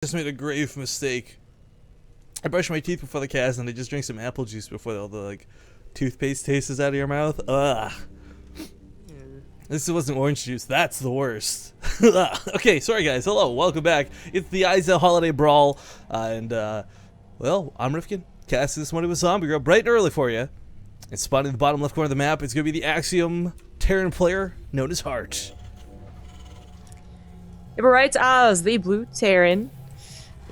Just made a grave mistake. I brushed my teeth before the cast and I just drank some apple juice before all the like toothpaste tastes out of your mouth. Ugh. This wasn't orange juice. That's the worst. Okay, sorry guys. Hello, welcome back. It's the EIZO Holiday Brawl, well, I'm Rifkin. Cast this morning with Zombie Girl bright and early for you. It's spotted in the bottom left corner of the map. It's gonna be the Axiom Terran player known as Heart. It writes as the blue Terran.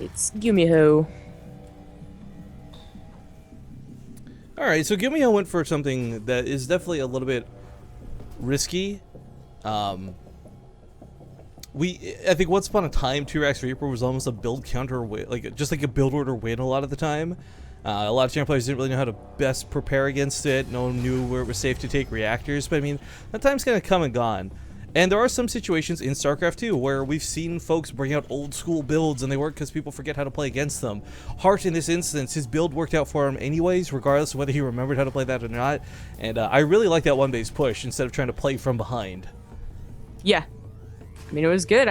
It's Gumiho. Alright, so Gumiho went for something that is definitely a little bit risky. I think once upon a time, 2-Rax Reaper was almost a build counter win, just like a build order win a lot of the time. A lot of Terran players didn't really know how to best prepare against it. No one knew where it was safe to take reactors, but I mean, that time's kind of come and gone. And there are some situations in StarCraft 2 where we've seen folks bring out old school builds and they work because people forget how to play against them. Hart, in this instance, his build worked out for him anyways, regardless of whether he remembered how to play that or not. And I really like that one-base push instead of trying to play from behind. Yeah. I mean, it was good.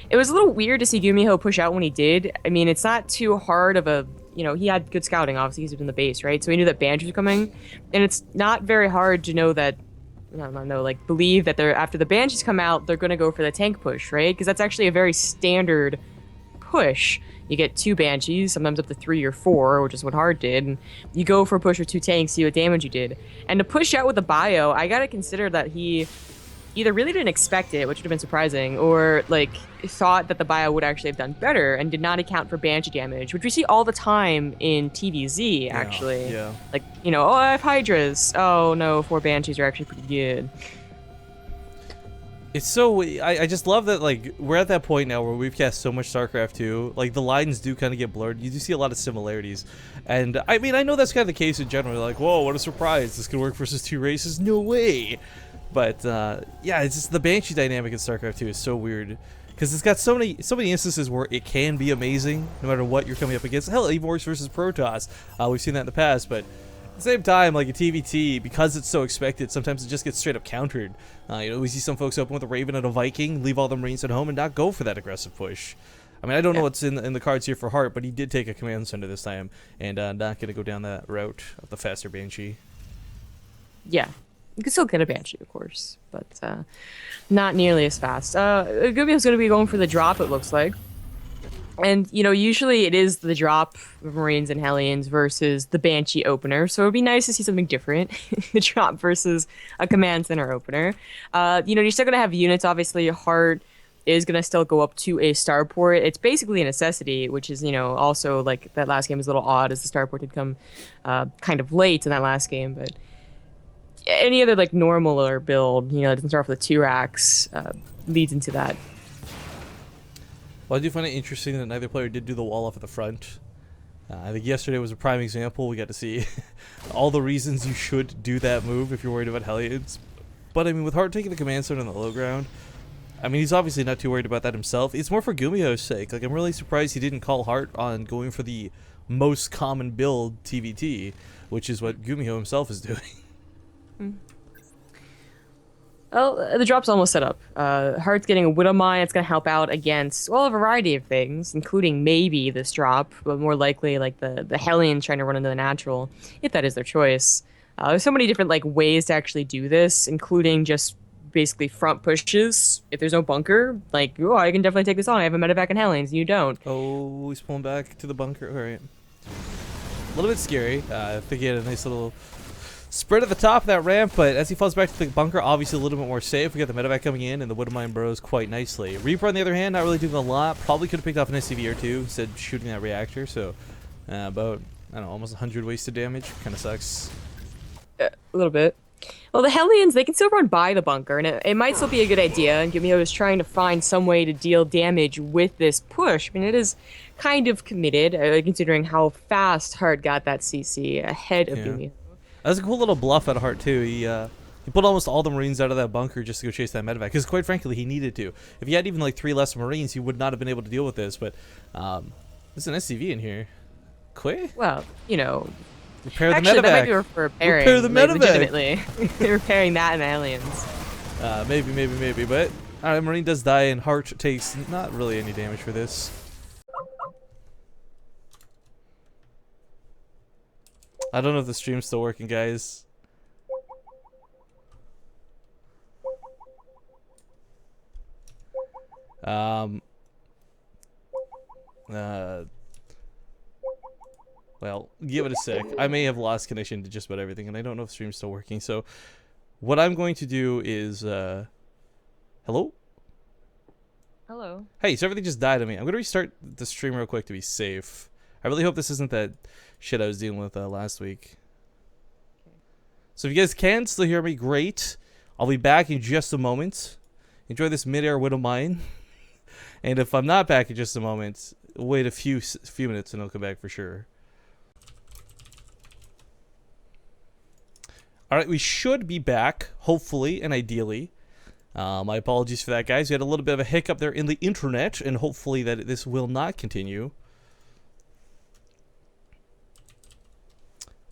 It was a little weird to see Gumiho push out when he did. I mean, it's not too hard of a, he had good scouting, obviously, he's in the base, right? So he knew that Banshees were coming. And it's not very hard to know that, believe that they're, after the Banshees come out, they're going to go for the tank push, right? Because that's actually a very standard push. You get 2 Banshees, sometimes up to 3 or 4, which is what Hart did, and you go for a push or 2 tanks, see what damage you did. And to push out with the bio, I gotta consider that he either really didn't expect it, which would have been surprising, or thought that the bio would actually have done better and did not account for Banshee damage, which we see all the time in TVZ, actually. Yeah. Oh, I have Hydras. Oh no, 4 Banshees are actually pretty good. It's so, I just love that, we're at that point now where we've cast so much StarCraft 2, the lines do kind of get blurred. You do see a lot of similarities. And, I mean, I know that's kind of the case in general. Whoa, what a surprise. This could work versus 2 races? No way. But, yeah, it's just the Banshee dynamic in StarCraft 2 is so weird. Because it's got so many instances where it can be amazing, no matter what you're coming up against. Hell, Evor's versus Protoss. We've seen that in the past, but at the same time, like a TVT, because it's so expected, sometimes it just gets straight up countered. We see some folks open with a Raven and a Viking, leave all the Marines at home, and not go for that aggressive push. I mean, I don't know what's in the cards here for Hart, but he did take a command center this time, and not going to go down that route of the faster Banshee. Yeah. You can still get a Banshee, of course, but not nearly as fast. Gumiho's going to be going for the drop, it looks like. And, usually it is the drop of Marines and Hellions versus the Banshee opener, so it would be nice to see something different. The drop versus a command center opener. You're still going to have units, obviously. Hart is going to still go up to a starport. It's basically a necessity, which is, also, that last game is a little odd as the starport did come kind of late in that last game, but any other normal or build, it doesn't start off with 2-Rax, leads into that. Well, I do find it interesting that neither player did do the wall off at the front. I think yesterday was a prime example. We got to see all the reasons you should do that move if you're worried about Hellions. But I mean, with Hart taking the command center on the low ground, I mean, he's obviously not too worried about that himself. It's more for Gumiho's sake. I'm really surprised he didn't call Hart on going for the most common build TVT, which is what Gumiho himself is doing. Well, the drop's almost set up. Hart's getting a Widow Mine. It's going to help out against, well, a variety of things, including maybe this drop, but more likely the Hellions trying to run into the natural, if that is their choice. There's so many different ways to actually do this, including just basically front pushes. If there's no bunker, oh, I can definitely take this on. I have a medevac and Hellions, and you don't. Oh, he's pulling back to the bunker. All right. A little bit scary. I think he had a nice little spread at the top of that ramp, but as he falls back to the bunker, obviously a little bit more safe. We got the medevac coming in, and the Widow Mine burrows quite nicely. Reaper, on the other hand, not really doing a lot. Probably could have picked off an SCV or 2 instead of shooting that reactor, so about, I don't know, almost 100 wasted damage. Kind of sucks. A little bit. Well, the Hellions, they can still run by the bunker, and it might still be a good idea, and Gumiho is trying to find some way to deal damage with this push. I mean, it is kind of committed, considering how fast Hart got that CC ahead of Gumiho. That was a cool little bluff out of Hart, too. He pulled almost all the Marines out of that bunker just to go chase that medevac, because quite frankly, he needed to. If he had even 3 less Marines, he would not have been able to deal with this, but there's an SCV in here. Quick? Well, repair the actually, medevac. that might be for repairing. Repair the medevac. Legitimately. Repairing that and the Aliens. Maybe, but Marine does die, and Hart takes not really any damage for this. I don't know if the stream's still working, guys. Well, give it a sec. I may have lost connection to just about everything, and I don't know if the stream's still working. So, what I'm going to do is, hello? Hello. Hey, so everything just died on me. I'm going to restart the stream real quick to be safe. I really hope this isn't that shit I was dealing with last week. Okay. So if you guys can still hear me, great. I'll be back in just a moment. Enjoy this mid-air win of mine. And if I'm not back in just a moment, wait a few minutes and I'll come back for sure. Alright, we should be back, hopefully and ideally. My apologies for that, guys. We had a little bit of a hiccup there in the internet, and hopefully that this will not continue.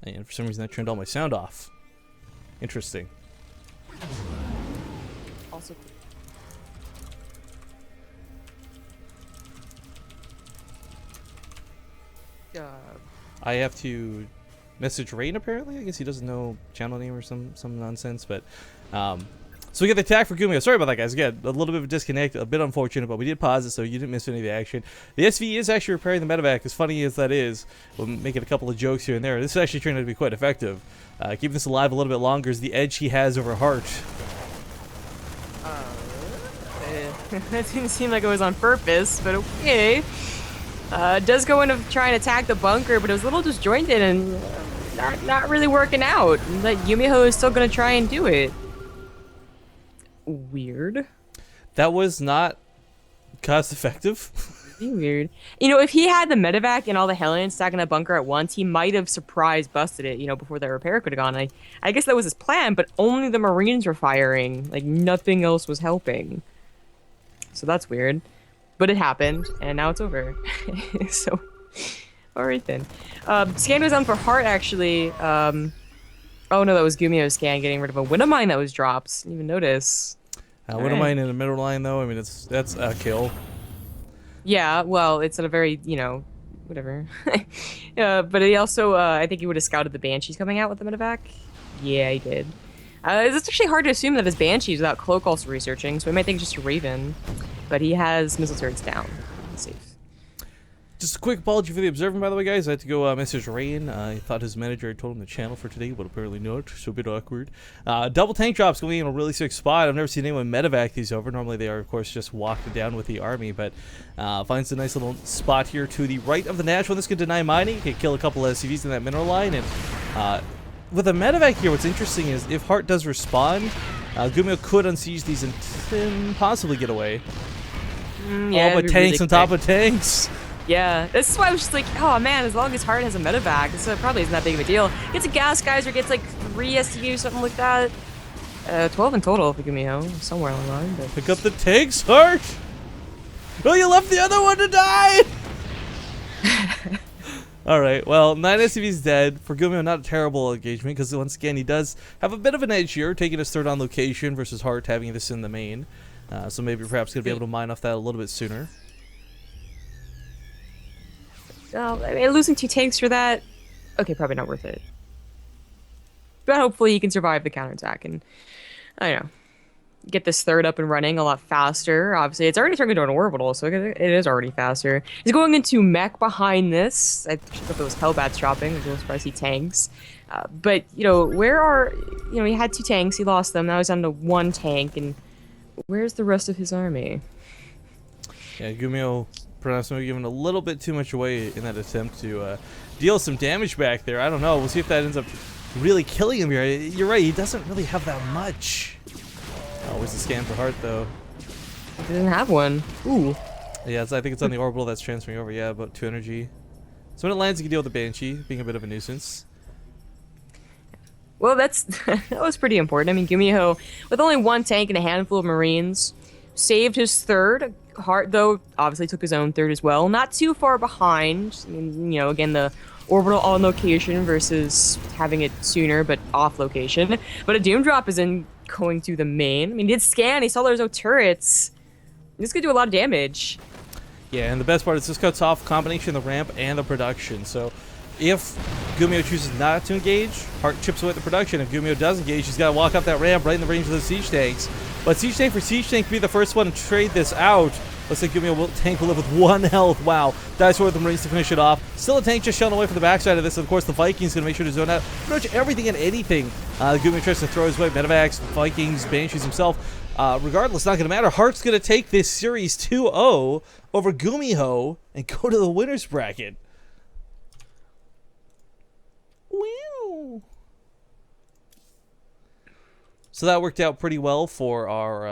And for some reason I turned all my sound off. Interesting. Also, I have to message Rain apparently. I guess he doesn't know channel name or some nonsense, but so we get the attack for Gumiho. Sorry about that, guys. Again, a little bit of a disconnect, a bit unfortunate, but we did pause it, so you didn't miss any of the action. The SV is actually repairing the medevac. As funny as that is, we'll make it a couple of jokes here and there. This is actually turned out to be quite effective. Keeping this alive a little bit longer is the edge he has over Heart. that didn't seem like it was on purpose, but okay. Does go in to try and attack the bunker, but it was a little disjointed and not really working out. But Gumiho is still going to try and do it. Weird. That was not cost effective. Weird. You know, if he had the medevac and all the Hellions stacking that bunker at once, he might have surprise busted it, you know, before that repair could have gone. I guess that was his plan, but only the Marines were firing. Like, nothing else was helping. So that's weird. But it happened, and now it's over. So, alright then. Scan was on for Heart, actually. Oh no, that was Gumiho's scan getting rid of a Winamine that was dropped. Didn't even notice. Winamine in the middle line, though, I mean, that's a kill. Yeah, well, it's at a very, you know, whatever. But he also, I think he would have scouted the Banshees coming out with the medevac. Yeah, he did. It's actually hard to assume that it's Banshees without Cloak also researching, so we might think it's just a Raven. But he has missile turrets down. Safe. Just a quick apology for the observing, by the way, guys. I had to go message Rain. I thought his manager had told him the channel for today, but apparently not, so a bit awkward. Double tank drops going in a really sick spot. I've never seen anyone medevac these over. Normally they are, of course, just walking down with the army, but finds a nice little spot here to the right of the natural. This could deny mining. It could kill a couple of SCVs in that mineral line, and with a medevac here, what's interesting is if Heart does respond, Gumiho could unsiege these and possibly get away. Yeah, but tanks on top of tanks. Yeah, this is why I was just like, oh man, as long as Heart has a medevac, this probably isn't that big of a deal. Gets a gas geyser, gets like 3 STU, something like that. 12 in total for Gumiho, somewhere along the line. But... Pick up the tanks, Heart! Oh, you left the other one to die! Alright, well, 9 SCVs dead. For Gumiho, not a terrible engagement, because once again, he does have a bit of an edge here, taking his third on location versus Heart having this in the main. So maybe perhaps going to be able to mine off that a little bit sooner. Oh, I mean, losing 2 tanks for that, okay, probably not worth it. But hopefully he can survive the counterattack and, I don't know, get this third up and running a lot faster. Obviously, it's already turned into an orbital, so it is already faster. He's going into mech behind this. I thought it was Hellbats dropping. I was a little surprised he tanks. But, you know, he had 2 tanks, he lost them, now he's down to 1 tank, and where's the rest of his army? Yeah, Gumiho perhaps maybe giving a little bit too much away in that attempt to deal some damage back there. I don't know. We'll see if that ends up really killing him here. You're right. He doesn't really have that much. Always a scan for Heart, though. He doesn't have one. Ooh. Yeah, I think it's on the orbital that's transferring over. Yeah, about 2 energy. So when it lands, you can deal with the Banshee, being a bit of a nuisance. Well, that was pretty important. I mean, Gumiho, with only 1 tank and a handful of Marines, saved his third. Heart, though, obviously took his own third as well. Not too far behind. I mean, you know, again, the orbital on location versus having it sooner, but off location. But a Doom Drop is in going to the main. I mean, he did scan. He saw there's no turrets. This could do a lot of damage. Yeah, and the best part is this cuts off combination of the ramp and the production. So If Gumiho chooses not to engage, Heart chips away at the production. If Gumiho does engage, he's got to walk up that ramp right in the range of the siege tanks. But siege tank for siege tank be the first one to trade this out. Looks like Gumiho tank will live with 1 health. Wow. Dies with the Marines to finish it off. Still a tank just shelling away from the backside of this. Of course, the Vikings going to make sure to zone out pretty much everything and anything. Gumiho tries to throw his way. Medivacs, Vikings, Banshees himself. Regardless, not going to matter. Heart's going to take this series 2-0 over Gumiho and go to the winner's bracket. Wow. So that worked out pretty well for our